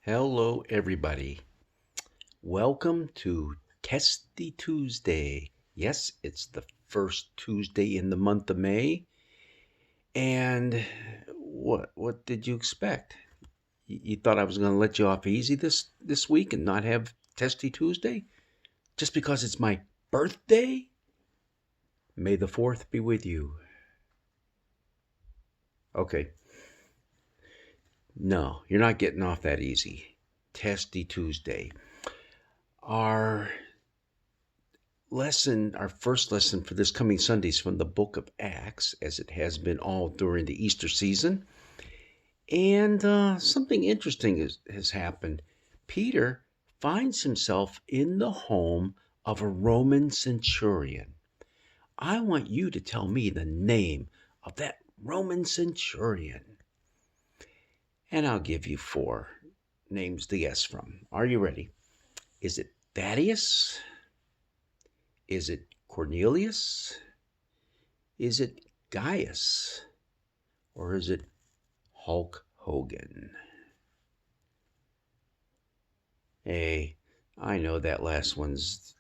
Hello, everybody. Welcome to Testy Tuesday. Yes, it's the first Tuesday in the month of May. And what did you expect? You thought I was going to let you off easy this week and not have Testy Tuesday just because it's my birthday? May the 4th be with you. Okay. No, you're not getting off that easy. Testy Tuesday. Our our first lesson for this coming Sunday is from the book of Acts, as it has been all during the Easter season. And something interesting has happened. Peter finds himself in the home of a Roman centurion. I want you to tell me the name of that Roman centurion. And I'll give you 4 names to guess from. Are you ready? Is it Thaddeus? Is it Cornelius? Is it Gaius? Or is it Hulk Hogan? Hey, I know that last one's...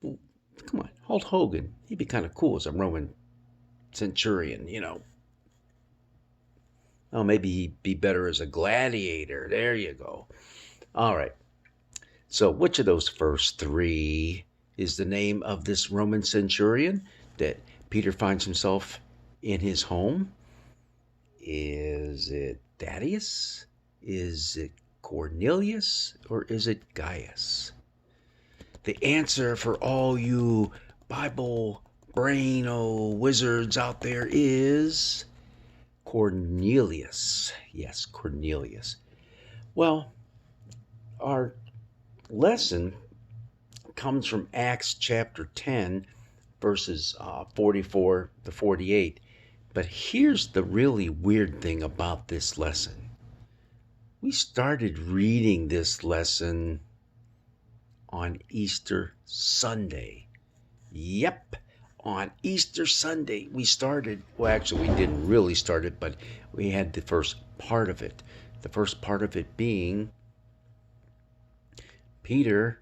Come on, Hulk Hogan. He'd be kind of cool as a Roman centurion, Oh, maybe he'd be better as a gladiator. There you go. All right. So which of those first 3 is the name of this Roman centurion that Peter finds himself in his home? Is it Thaddeus? Is it Cornelius? Or is it Gaius? The answer for all you Bible braino wizards out there is Cornelius. Yes, Cornelius. Well, our lesson comes from Acts chapter 10, verses 44 to 48. But here's the really weird thing about this lesson. We started reading this lesson on Easter Sunday. Yep, on Easter Sunday we started. Well, actually, we didn't really start it, but we had the first part of it. The first part of it being Peter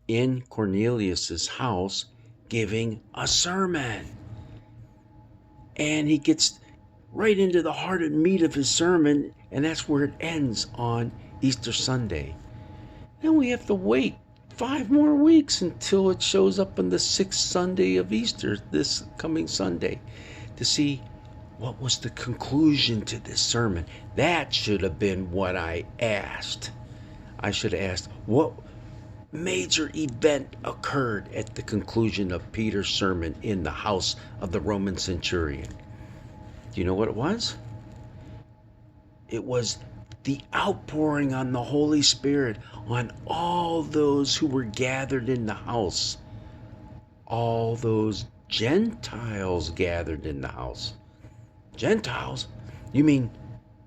in Cornelius's house giving a sermon. And he gets right into the heart and meat of his sermon, and that's where it ends on Easter Sunday. Then we have to wait 5 more weeks until it shows up on the 6th Sunday of Easter, this coming Sunday, to see what was the conclusion to this sermon. That should have been what I asked. I should have asked, what major event occurred at the conclusion of Peter's sermon in the house of the Roman centurion? Do you know what it was? It was the outpouring on the Holy Spirit on all those who were gathered in the house. All those Gentiles gathered in the house. Gentiles? You mean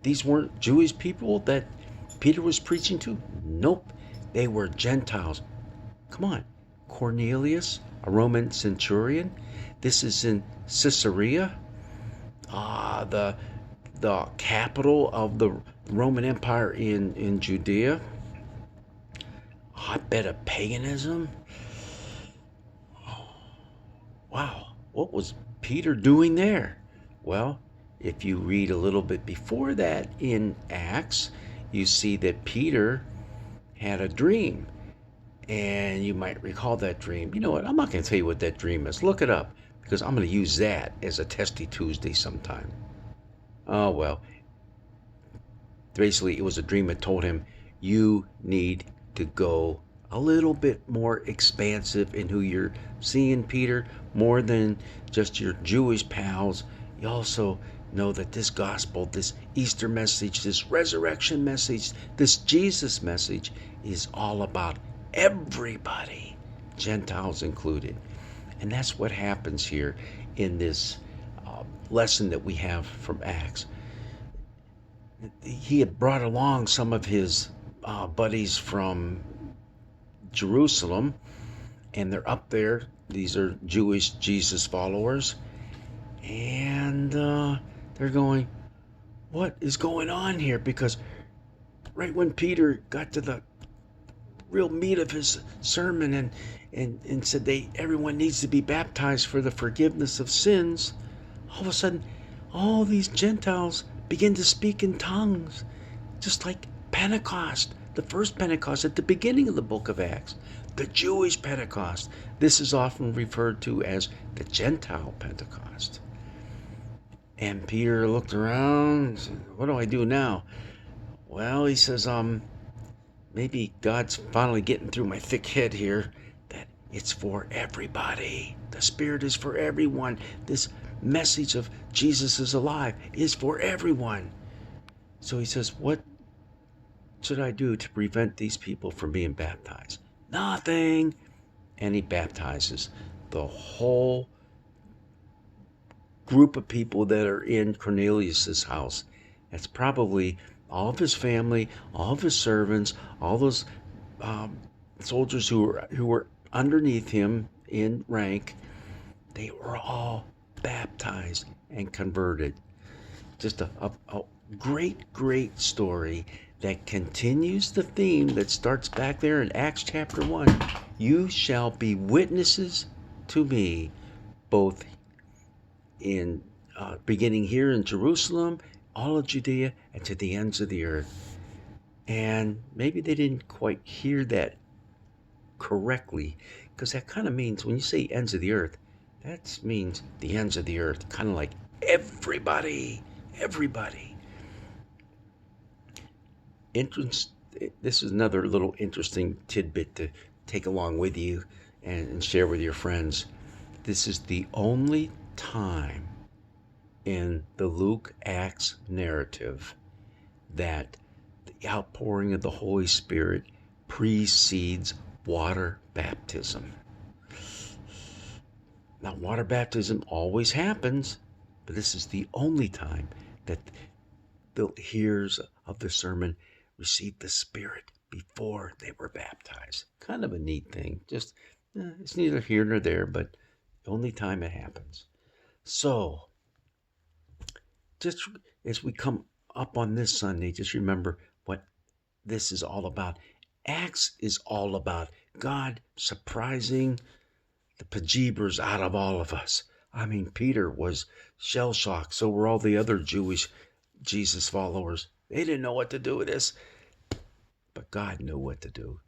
these weren't Jewish people that Peter was preaching to? Nope. They were Gentiles. Come on. Cornelius, a Roman centurion. This is in Caesarea, the capital of the Roman Empire in Judea. Hotbed of paganism. Wow. What was Peter doing there? Well, if you read a little bit before that in Acts, you see that Peter had a dream, and you might recall that dream. You know what? I'm not going to tell you what that dream is. Look it up, because I'm going to use that as a Testy Tuesday sometime. Oh, well. Basically, it was a dream that told him, you need to go a little bit more expansive in who you're seeing, Peter, more than just your Jewish pals. You also know that this gospel, this Easter message, this resurrection message, this Jesus message is all about everybody, Gentiles included. And that's what happens here in this lesson that we have from Acts. He had brought along some of his buddies from Jerusalem, and they're up there. These are Jewish Jesus followers. And they're going, what is going on here? Because right when Peter got to the real meat of his sermon and said everyone needs to be baptized for the forgiveness of sins, all of a sudden all these Gentiles begin to speak in tongues, just like Pentecost, the first Pentecost at the beginning of the book of Acts, the Jewish Pentecost. This is often referred to as the Gentile Pentecost. And Peter looked around and said, what do I do now? Well, he says, maybe God's finally getting through my thick head here, that it's for everybody. The Spirit is for everyone. This message of Jesus is alive is for everyone. So he says, what should I do to prevent these people from being baptized? Nothing. And he baptizes the whole group of people that are in Cornelius's house. That's probably all of his family, all of his servants, all those soldiers who were underneath him in rank. They were all baptized and converted. Just a great story that continues the theme that starts back there in Acts chapter 1. You shall be witnesses to me, both in beginning here in Jerusalem, all of Judea, and to the ends of the earth. And maybe they didn't quite hear that correctly, because that kind of means, when you say ends of the earth, that means the ends of the earth, kind of like everybody. This is another little interesting tidbit to take along with you and share with your friends. This is the only time in the Luke Acts narrative that the outpouring of the Holy Spirit precedes water baptism. Now, water baptism always happens, but this is the only time that the hearers of the sermon received the Spirit before they were baptized. Kind of a neat thing. Just, it's neither here nor there, but the only time it happens. So, just as we come up on this Sunday, just remember what this is all about. Acts is all about God surprising the bejeebers out of all of us. I mean, Peter was shell-shocked. So were all the other Jewish Jesus followers. They didn't know what to do with this. But God knew what to do.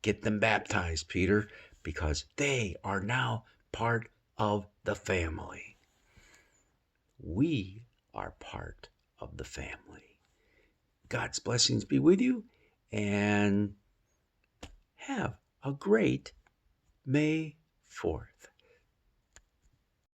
Get them baptized, Peter, because they are now part of the family. We are part of the family. God's blessings be with you, and have a great May 4th.